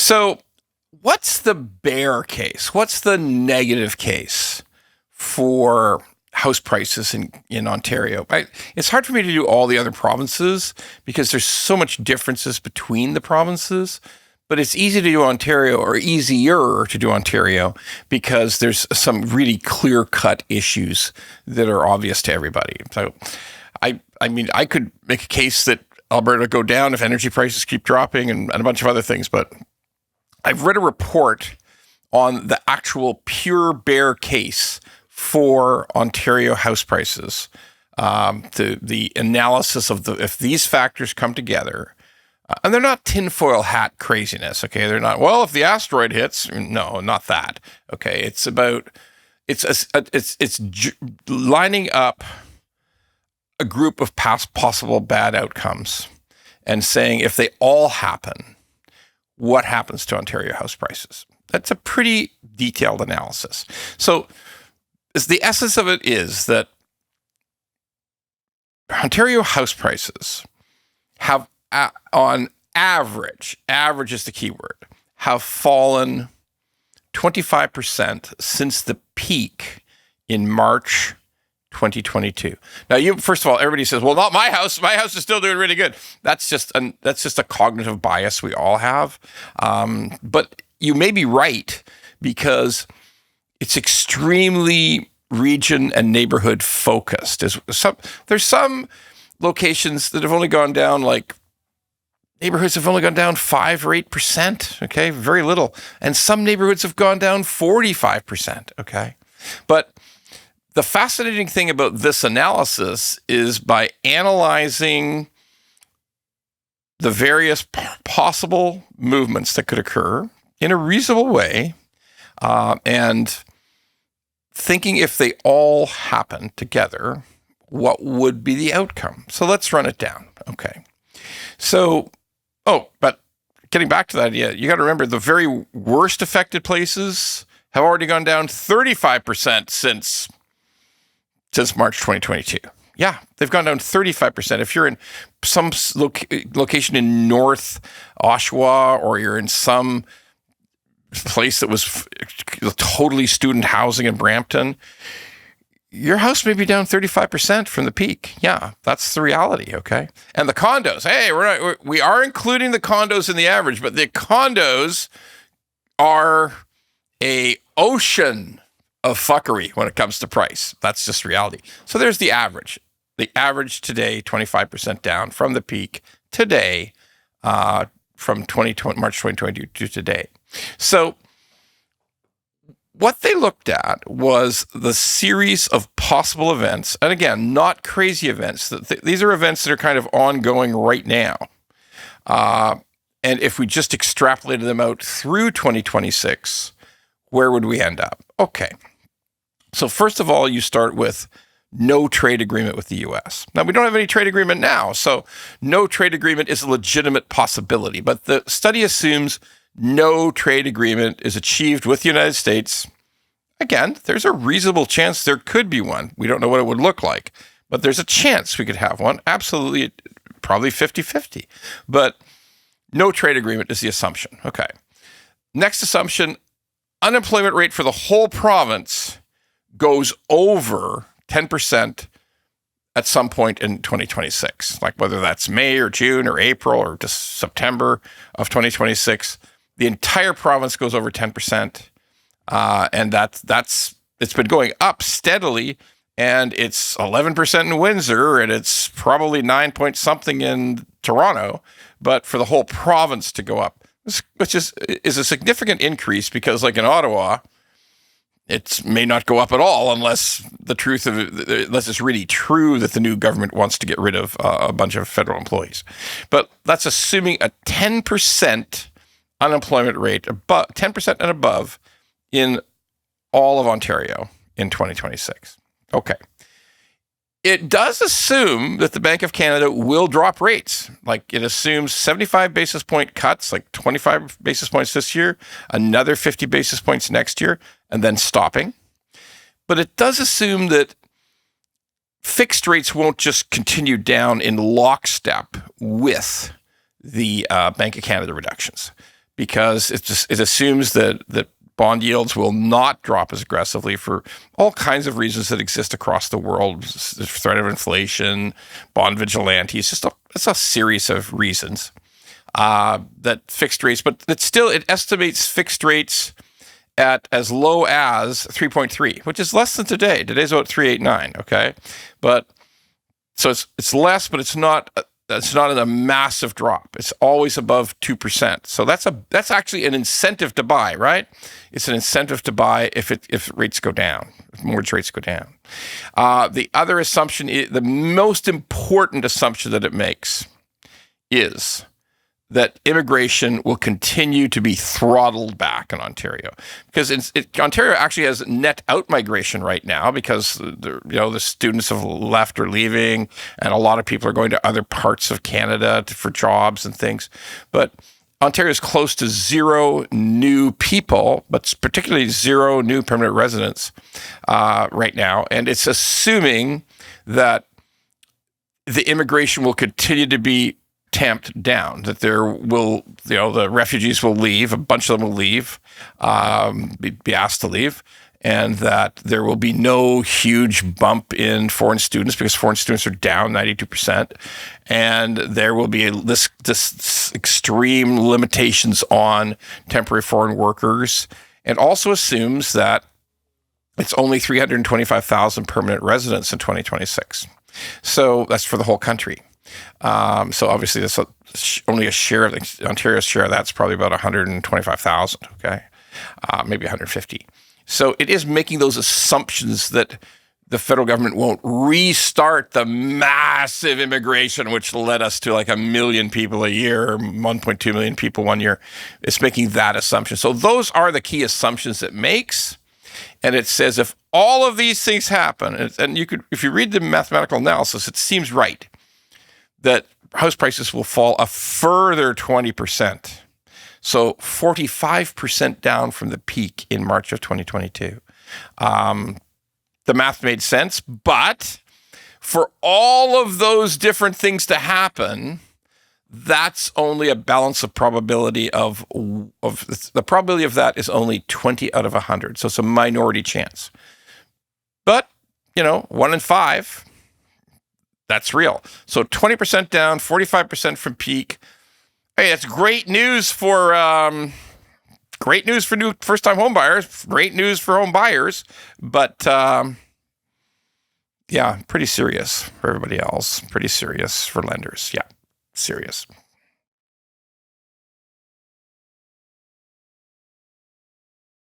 So what's the bear case? What's the negative case for house prices in Ontario? It's hard for me to do all the other provinces because there's so much differences between the provinces, but it's easy to do Ontario, or easier to do Ontario, because there's some really clear-cut issues that are obvious to everybody. So I mean, I could make a case that Alberta go down if energy prices keep dropping and a bunch of other things, but I've read a report on the actual pure bear case for Ontario house prices. The analysis of if these factors come together, and they're not tinfoil hat craziness, okay? They're not, well, if the asteroid hits, no, not that, okay? It's about, it's lining up a group of past possible bad outcomes and saying if they all happen, what happens to Ontario house prices? That's a pretty detailed analysis. So the essence of it is that Ontario house prices have, on average is the key word, have fallen 25% since the peak in March 2022. Now, first of all, everybody says, "Well, not my house. My house is still doing really good." That's just a cognitive bias we all have. But you may be right, because it's extremely region and neighborhood focused. There's some locations that have only gone down, like neighborhoods have only gone down 5 or 8%. Okay, very little, and some neighborhoods have gone down 45%. Okay, but the fascinating thing about this analysis is by analyzing the various possible movements that could occur in a reasonable way, and thinking if they all happen together, what would be the outcome? So let's run it down. Okay. So, but getting back to that idea, you got to remember the very worst affected places have already gone down 35% since March 2022. Yeah, they've gone down 35%. If you're in some location in North Oshawa, or you're in some place that was totally student housing in Brampton, your house may be down 35% from the peak. Yeah, that's the reality, okay? And the condos, hey, we are including the condos in the average, but the condos are a ocean of fuckery when it comes to price. That's just reality. So there's the average. The average today, 25% down from the peak today, from March 2022 to today. So what they looked at was the series of possible events, and again, not crazy events. These are events that are kind of ongoing right now. And if we just extrapolated them out through 2026, where would we end up? Okay. So first of all, you start with no trade agreement with the U.S. Now, we don't have any trade agreement now, so no trade agreement is a legitimate possibility. But the study assumes no trade agreement is achieved with the United States. Again, there's a reasonable chance there could be one. We don't know what it would look like, but there's a chance we could have one. Absolutely, probably 50-50. But no trade agreement is the assumption. Okay. Next assumption, unemployment rate for the whole province goes over 10% at some point in 2026, like whether that's May or June or April or just September of 2026, the entire province goes over 10%. And it's been going up steadily, and it's 11% in Windsor, and it's probably 9 point something in Toronto, but for the whole province to go up, which is a significant increase, because like in Ottawa, it may not go up at all unless it's really true that the new government wants to get rid of a bunch of federal employees. But that's assuming a 10% unemployment rate, 10% and above, in all of Ontario in 2026. Okay. It does assume that the Bank of Canada will drop rates. Like, it assumes 75 basis point cuts, like 25 basis points this year, another 50 basis points next year, and then stopping. But it does assume that fixed rates won't just continue down in lockstep with the Bank of Canada reductions. because it assumes that bond yields will not drop as aggressively for all kinds of reasons that exist across the world. The threat of inflation, bond vigilantes, it's a series of reasons that fixed rates, but it estimates fixed rates at as low as 3.3, which is less than today. Today's about 3.89. Okay, but so it's less, but it's not in a massive drop. It's always above 2%. So that's actually an incentive to buy, right? It's an incentive to buy if rates go down, if mortgage rates go down. The other assumption, the most important assumption that it makes, is that immigration will continue to be throttled back in Ontario, because Ontario actually has net out migration right now because the students have left or leaving, and a lot of people are going to other parts of Canada for jobs and things. But Ontario is close to zero new people, but particularly zero new permanent residents right now, and it's assuming that the immigration will continue to be tamped down, that the refugees will leave, a bunch of them will leave, be asked to leave, and that there will be no huge bump in foreign students because foreign students are down 92%, and there will be this extreme limitations on temporary foreign workers, and also assumes that it's only 325,000 permanent residents in 2026. So that's for the whole country. So obviously that's only a share of Ontario's share. That's probably about 125,000. Okay, maybe 150. So it is making those assumptions that the federal government won't restart the massive immigration, which led us to like 1 million people a year, 1.2 million people 1 year. It's making that assumption. So those are the key assumptions it makes. And it says if all of these things happen, and if you read the mathematical analysis, it seems right that house prices will fall a further 20%. So 45% down from the peak in March of 2022. The math made sense, but for all of those different things to happen, that's only a balance of probability of the probability of that is only 20 out of 100. So it's a minority chance. But, 1 in 5, that's real. So 20% down, 45% from peak. Hey, that's great news for new first-time home buyers. Great news for home buyers, but pretty serious for everybody else. Pretty serious for lenders. Yeah, serious.